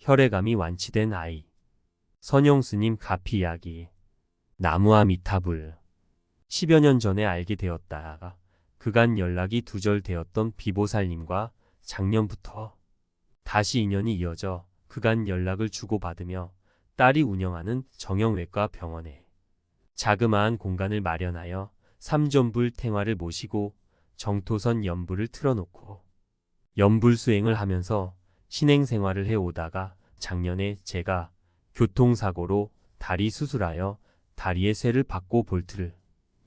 혈액암이 완치된 아이. 선영스님 가피 이야기. 나무아미타불. 10여 년 전에 알게 되었다가 그간 연락이 두절되었던 비보살님과 작년부터 다시 인연이 이어져 그간 연락을 주고받으며 딸이 운영하는 정형외과 병원에 자그마한 공간을 마련하여 삼존불 탱화를 모시고 정토선 연불을 틀어놓고 연불 수행을 하면서 신행생활을 해오다가 작년에 제가 교통사고로 다리 수술하여 다리에 쇠를 박고 볼트를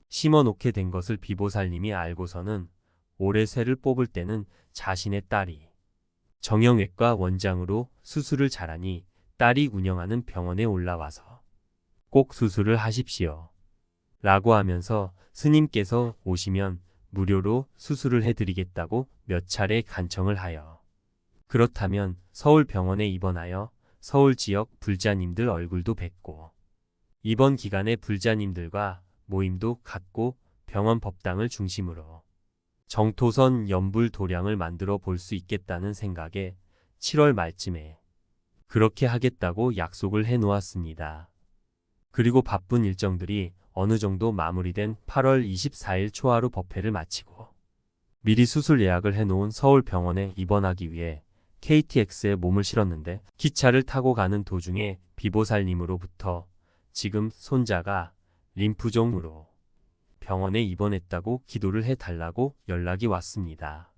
심어놓게 된 것을 비보살님이 알고서는 올해 쇠를 뽑을 때는 자신의 딸이 정형외과 원장으로 수술을 잘하니 딸이 운영하는 병원에 올라와서 꼭 수술을 하십시오 라고 하면서 스님께서 오시면 무료로 수술을 해드리겠다고 몇 차례 간청을 하여 그렇다면 서울 병원에 입원하여 서울 지역 불자님들 얼굴도 뵙고 이번 기간에 불자님들과 모임도 갖고 병원 법당을 중심으로 정토선 연불 도량을 만들어 볼 수 있겠다는 생각에 7월 말쯤에 그렇게 하겠다고 약속을 해놓았습니다. 그리고 바쁜 일정들이 어느 정도 마무리된 8월 24일 초하루 법회를 마치고 미리 수술 예약을 해놓은 서울 병원에 입원하기 위해 KTX에 몸을 실었는데 기차를 타고 가는 도중에 비보살님으로부터 지금 손자가 림프종으로 병원에 입원했다고 기도를 해달라고 연락이 왔습니다.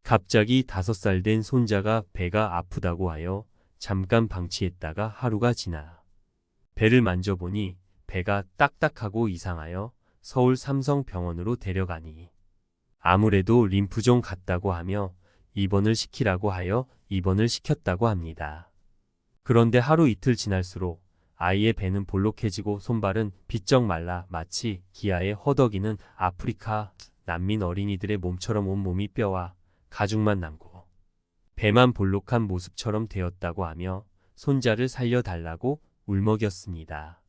갑자기 5살 된 손자가 배가 아프다고 하여 잠깐 방치했다가 하루가 지나 배를 만져보니 배가 딱딱하고 이상하여 서울 삼성병원으로 데려가니 아무래도 림프종 같다고 하며 입원을 시키라고 하여 입원을 시켰다고 합니다. 그런데 하루 이틀 지날수록 아이의 배는 볼록해지고 손발은 비쩍 말라 마치 기아에 허덕이는 아프리카 난민 어린이들의 몸처럼 온몸이 뼈와 가죽만 남고 배만 볼록한 모습처럼 되었다고 하며 손자를 살려달라고 울먹였습니다.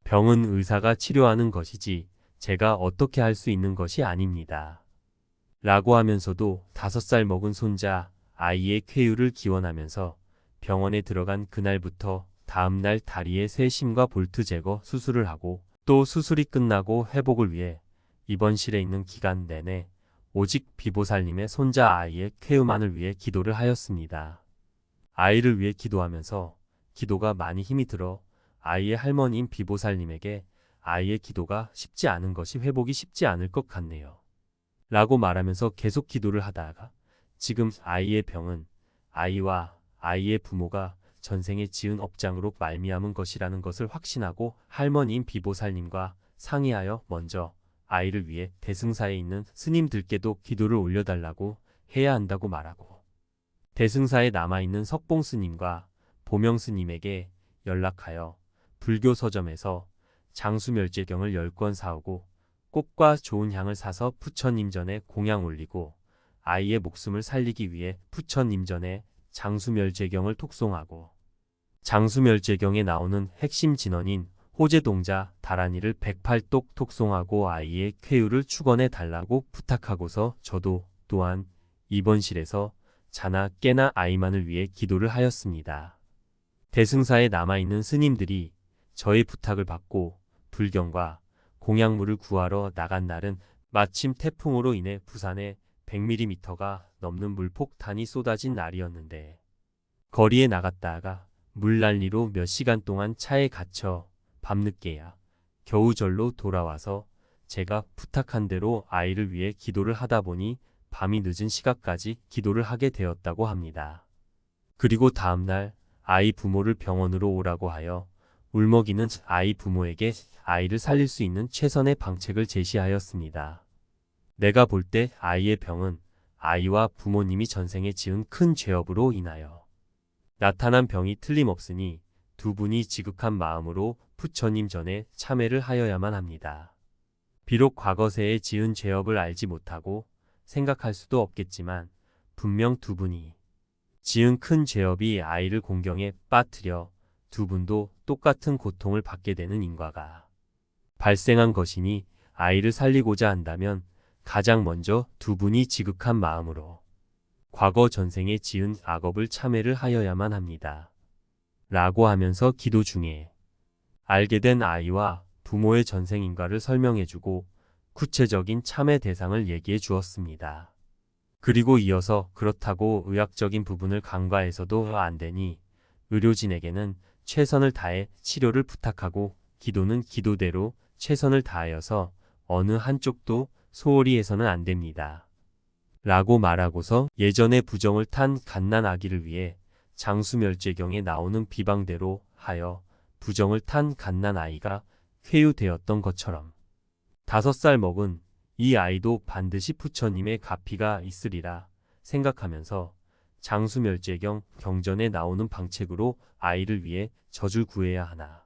병은 의사가 치료하는 것이지 제가 어떻게 할 수 있는 것이 아닙니다. 라고 하면서도 5살 먹은 손자 아이의 쾌유를 기원하면서 병원에 들어간 그날부터 다음날 다리에 쇠심과 볼트 제거 수술을 하고 또 수술이 끝나고 회복을 위해 입원실에 있는 기간 내내 오직 비보살님의 손자 아이의 쾌유만을 위해 기도를 하였습니다. 아이를 위해 기도하면서 기도가 많이 힘이 들어 아이의 할머니인 비보살님에게 아이의 기도가 쉽지 않은 것이 회복이 쉽지 않을 것 같네요. 라고 말하면서 계속 기도를 하다가 지금 아이의 병은 아이와 아이의 부모가 전생에 지은 업장으로 말미암은 것이라는 것을 확신하고 할머니인 비보살님과 상의하여 먼저 아이를 위해 대승사에 있는 스님들께도 기도를 올려달라고 해야 한다고 말하고 대승사에 남아있는 석봉스님과 보명스님에게 연락하여 불교 서점에서 장수멸제경을 10권 사오고 꽃과 좋은 향을 사서 부처님 전에 공양 올리고 아이의 목숨을 살리기 위해 부처님 전에 장수멸제경을 톡송하고 장수멸제경에 나오는 핵심 진언인 호제동자 다란이를 108독 톡송하고 아이의 쾌유를 축원해 달라고 부탁하고서 저도 또한 입원실에서 자나 깨나 아이만을 위해 기도를 하였습니다. 대승사에 남아있는 스님들이 저의 부탁을 받고 불경과 공약물을 구하러 나간 날은 마침 태풍으로 인해 부산에 100mm가 넘는 물폭탄이 쏟아진 날이었는데 거리에 나갔다가 물난리로 몇 시간 동안 차에 갇혀 밤늦게야 겨우 절로 돌아와서 제가 부탁한 대로 아이를 위해 기도를 하다 보니 밤이 늦은 시각까지 기도를 하게 되었다고 합니다. 그리고 다음날 아이 부모를 병원으로 오라고 하여 울먹이는 아이 부모에게 아이를 살릴 수 있는 최선의 방책을 제시하였습니다. 내가 볼 때 아이의 병은 아이와 부모님이 전생에 지은 큰 죄업으로 인하여 나타난 병이 틀림없으니 두 분이 지극한 마음으로 부처님 전에 참회를 하여야만 합니다. 비록 과거세에 지은 죄업을 알지 못하고 생각할 수도 없겠지만 분명 두 분이 지은 큰 죄업이 아이를 공경에 빠뜨려 두 분도 똑같은 고통을 받게 되는 인과가 발생한 것이니 아이를 살리고자 한다면 가장 먼저 두 분이 지극한 마음으로 과거 전생에 지은 악업을 참회를 하여야만 합니다. 라고 하면서 기도 중에 알게 된 아이와 부모의 전생인가를 설명해주고 구체적인 참회 대상을 얘기해 주었습니다. 그리고 이어서 그렇다고 의학적인 부분을 간과해서도 안 되니 의료진에게는 최선을 다해 치료를 부탁하고 기도는 기도대로 최선을 다하여서 어느 한쪽도 소홀히 해서는 안 됩니다. 라고 말하고서 예전에 부정을 탄 갓난 아기를 위해 장수멸제경에 나오는 비방대로 하여 부정을 탄 갓난 아이가 회유되었던 것처럼 5살 먹은 이 아이도 반드시 부처님의 가피가 있으리라 생각하면서 장수멸제경 경전에 나오는 방책으로 아이를 위해 젖을 구해야 하나.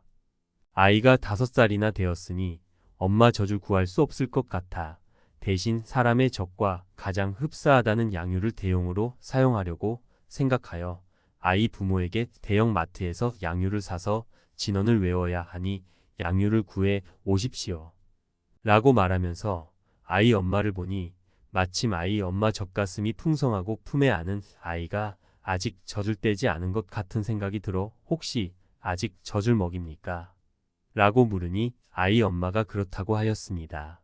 아이가 5살이나 되었으니 엄마 젖을 구할 수 없을 것 같아 대신 사람의 젖과 가장 흡사하다는 양유를 대용으로 사용하려고 생각하여 아이 부모에게 대형 마트에서 양유를 사서 진언을 외워야 하니 양유를 구해 오십시오. 라고 말하면서 아이 엄마를 보니 마침 아이 엄마 젖가슴이 풍성하고 품에 안은 아이가 아직 젖을 떼지 않은 것 같은 생각이 들어 혹시 아직 젖을 먹입니까? 라고 물으니 아이 엄마가 그렇다고 하였습니다.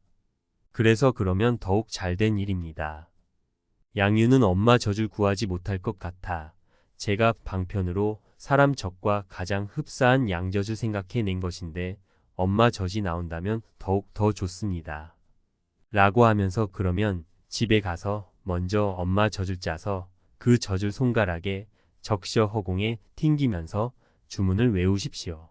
그래서 그러면 더욱 잘된 일입니다. 양유는 엄마 젖을 구하지 못할 것 같아 제가 방편으로 사람 젖과 가장 흡사한 양젖을 생각해 낸 것인데 엄마 젖이 나온다면 더욱 더 좋습니다. 라고 하면서 그러면 집에 가서 먼저 엄마 젖을 짜서 그 젖을 손가락에 적셔 허공에 튕기면서 주문을 외우십시오.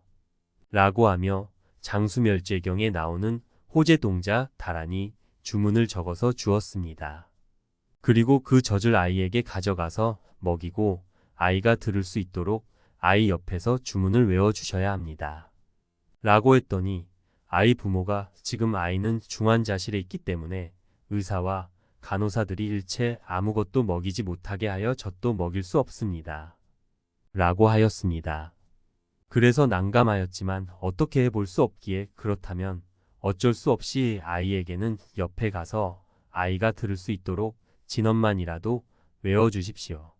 라고 하며 장수멸제경에 나오는 호제동자 다란이 주문을 적어서 주었습니다. 그리고 그 젖을 아이에게 가져가서 먹이고 아이가 들을 수 있도록 아이 옆에서 주문을 외워주셔야 합니다. 라고 했더니 아이 부모가 지금 아이는 중환자실에 있기 때문에 의사와 간호사들이 일체 아무것도 먹이지 못하게 하여 젖도 먹일 수 없습니다. 라고 하였습니다. 그래서 난감하였지만 어떻게 해볼 수 없기에 그렇다면 어쩔 수 없이 아이에게는 옆에 가서 아이가 들을 수 있도록 진언만이라도 외워주십시오.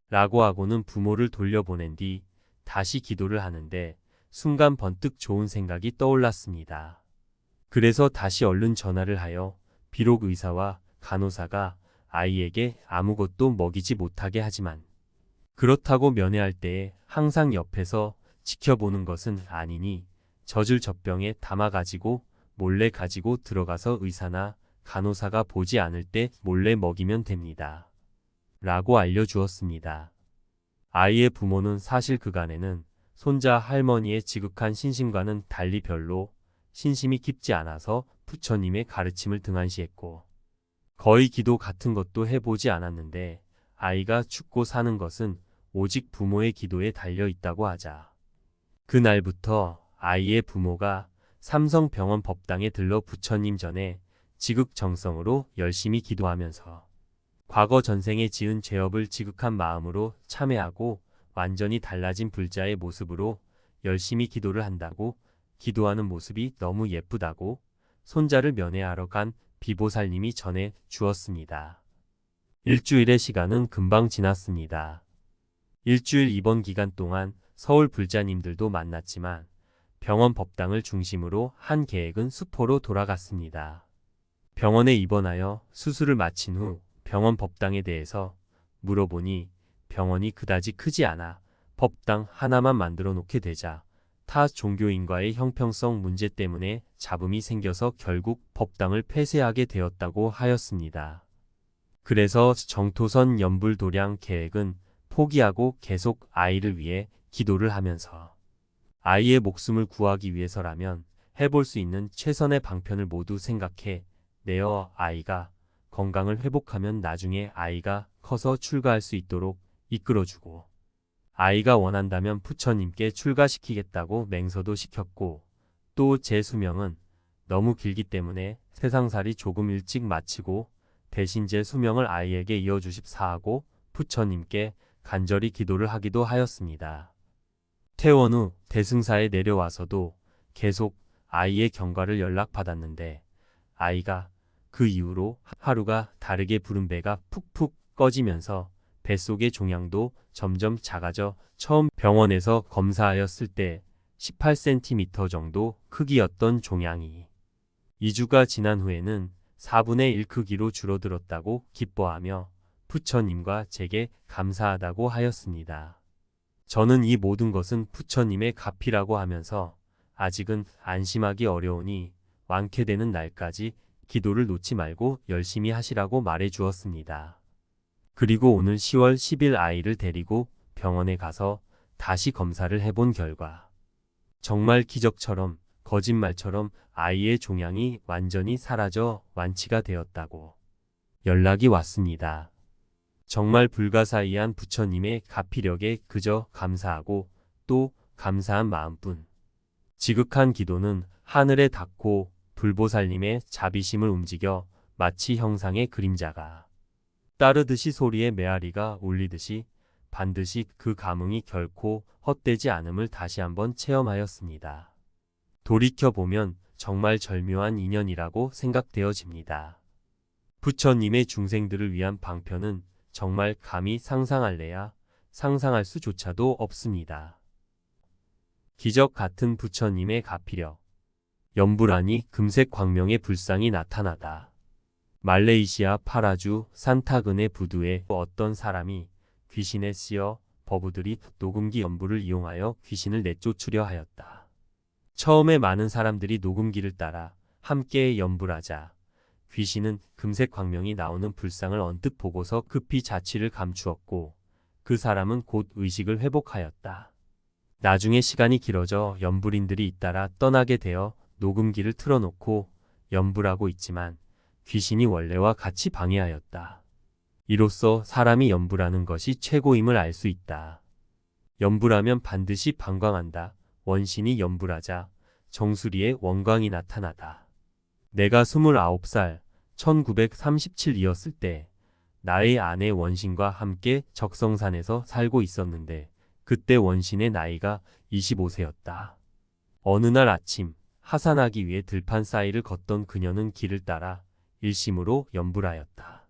라고 하고는 부모를 돌려보낸 뒤 다시 기도를 하는데 순간 번뜩 좋은 생각이 떠올랐습니다. 그래서 다시 얼른 전화를 하여 비록 의사와 간호사가 아이에게 아무것도 먹이지 못하게 하지만 그렇다고 면회할 때에 항상 옆에서 지켜보는 것은 아니니 젖을 젖병에 담아가지고 몰래 가지고 들어가서 의사나 간호사가 보지 않을 때 몰래 먹이면 됩니다. 라고 알려주었습니다. 아이의 부모는 사실 그간에는 손자 할머니의 지극한 신심과는 달리 별로 신심이 깊지 않아서 부처님의 가르침을 등한시했고 거의 기도 같은 것도 해보지 않았는데 아이가 죽고 사는 것은 오직 부모의 기도에 달려 있다고 하자. 그날부터 아이의 부모가 삼성병원 법당에 들러 부처님 전에 지극정성으로 열심히 기도하면서 과거 전생에 지은 죄업을 지극한 마음으로 참회하고 완전히 달라진 불자의 모습으로 열심히 기도를 한다고 기도하는 모습이 너무 예쁘다고 손자를 면회하러 간 비보살님이 전해 주었습니다. 일주일의 시간은 금방 지났습니다. 일주일 입원 기간 동안 서울 불자님들도 만났지만 병원 법당을 중심으로 한 계획은 수포로 돌아갔습니다. 병원에 입원하여 수술을 마친 후 병원 법당에 대해서 물어보니 병원이 그다지 크지 않아 법당 하나만 만들어 놓게 되자 타 종교인과의 형평성 문제 때문에 잡음이 생겨서 결국 법당을 폐쇄하게 되었다고 하였습니다. 그래서 정토선 연불도량 계획은 포기하고 계속 아이를 위해 기도를 하면서 아이의 목숨을 구하기 위해서라면 해볼 수 있는 최선의 방편을 모두 생각해 내어 아이가 건강을 회복하면 나중에 아이가 커서 출가할 수 있도록 이끌어주고 아이가 원한다면 부처님께 출가시키겠다고 맹서도 시켰고 또 제 수명은 너무 길기 때문에 세상살이 조금 일찍 마치고 대신 제 수명을 아이에게 이어주십사 하고 부처님께 간절히 기도를 하기도 하였습니다. 퇴원 후 대승사에 내려와서도 계속 아이의 경과를 연락받았는데 아이가 그 이후로 하루가 다르게 부른 배가 푹푹 꺼지면서 뱃속의 종양도 점점 작아져 처음 병원에서 검사하였을 때 18cm 정도 크기였던 종양이 2주가 지난 후에는 4분의 1 크기로 줄어들었다고 기뻐하며 부처님과 제게 감사하다고 하였습니다. 저는 이 모든 것은 부처님의 가피라고 하면서 아직은 안심하기 어려우니 완쾌되는 날까지 기도를 놓지 말고 열심히 하시라고 말해 주었습니다. 그리고 오늘 10월 10일 아이를 데리고 병원에 가서 다시 검사를 해본 결과 정말 기적처럼 거짓말처럼 아이의 종양이 완전히 사라져 완치가 되었다고 연락이 왔습니다. 정말 불가사의한 부처님의 가피력에 그저 감사하고 또 감사한 마음뿐. 지극한 기도는 하늘에 닿고 불보살님의 자비심을 움직여 마치 형상의 그림자가 따르듯이 소리에 메아리가 울리듯이 반드시 그 감흥이 결코 헛되지 않음을 다시 한번 체험하였습니다. 돌이켜보면 정말 절묘한 인연이라고 생각되어집니다. 부처님의 중생들을 위한 방편은 정말 감히 상상할래야 상상할 수조차도 없습니다. 기적 같은 부처님의 가피력. 연불하니 금색 광명의 불상이 나타나다. 말레이시아 파라주 산타근의 부두에 어떤 사람이 귀신에 씌어 버부들이 녹음기 연불을 이용하여 귀신을 내쫓으려 하였다. 처음에 많은 사람들이 녹음기를 따라 함께 연불하자 귀신은 금색 광명이 나오는 불상을 언뜻 보고서 급히 자취를 감추었고 그 사람은 곧 의식을 회복하였다. 나중에 시간이 길어져 연불인들이 잇따라 떠나게 되어 녹음기를 틀어놓고 연불하고 있지만 귀신이 원래와 같이 방해하였다. 이로써 사람이 연불하는 것이 최고임을 알 수 있다. 연불하면 반드시 방광한다. 원신이 연불하자 정수리에 원광이 나타나다. 내가 29살 1937이었을 때 나의 아내 원신과 함께 적성산에서 살고 있었는데 그때 원신의 나이가 25세였다. 어느 날 아침 하산하기 위해 들판 사이를 걷던 그녀는 길을 따라 일심으로 연불하였다.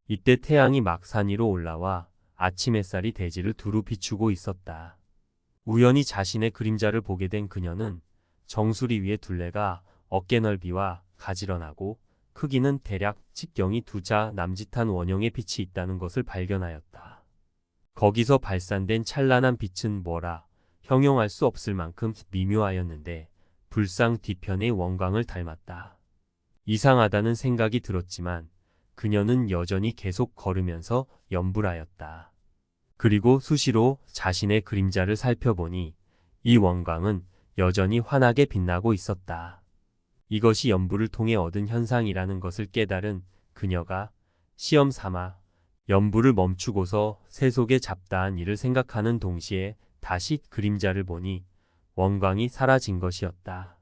이때 태양이 막 산 위로 올라와 아침 햇살이 대지를 두루 비추고 있었다. 우연히 자신의 그림자를 보게 된 그녀는 정수리 위의 둘레가 어깨 넓이와 가지런하고 크기는 대략 직경이 2자 남짓한 원형의 빛이 있다는 것을 발견하였다. 거기서 발산된 찬란한 빛은 뭐라 형용할 수 없을 만큼 미묘하였는데 불상 뒤편의 원광을 닮았다. 이상하다는 생각이 들었지만 그녀는 여전히 계속 걸으면서 연불하였다. 그리고 수시로 자신의 그림자를 살펴보니 이 원광은 여전히 환하게 빛나고 있었다. 이것이 연불을 통해 얻은 현상이라는 것을 깨달은 그녀가 시험 삼아 연불을 멈추고서 세속의 잡다한 일을 생각하는 동시에 다시 그림자를 보니 원광이 사라진 것이었다.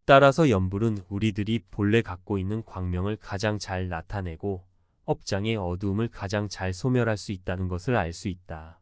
따라서 연불은 우리들이 본래 갖고 있는 광명을 가장 잘 나타내고 업장의 어두움을 가장 잘 소멸할 수 있다는 것을 알 수 있다.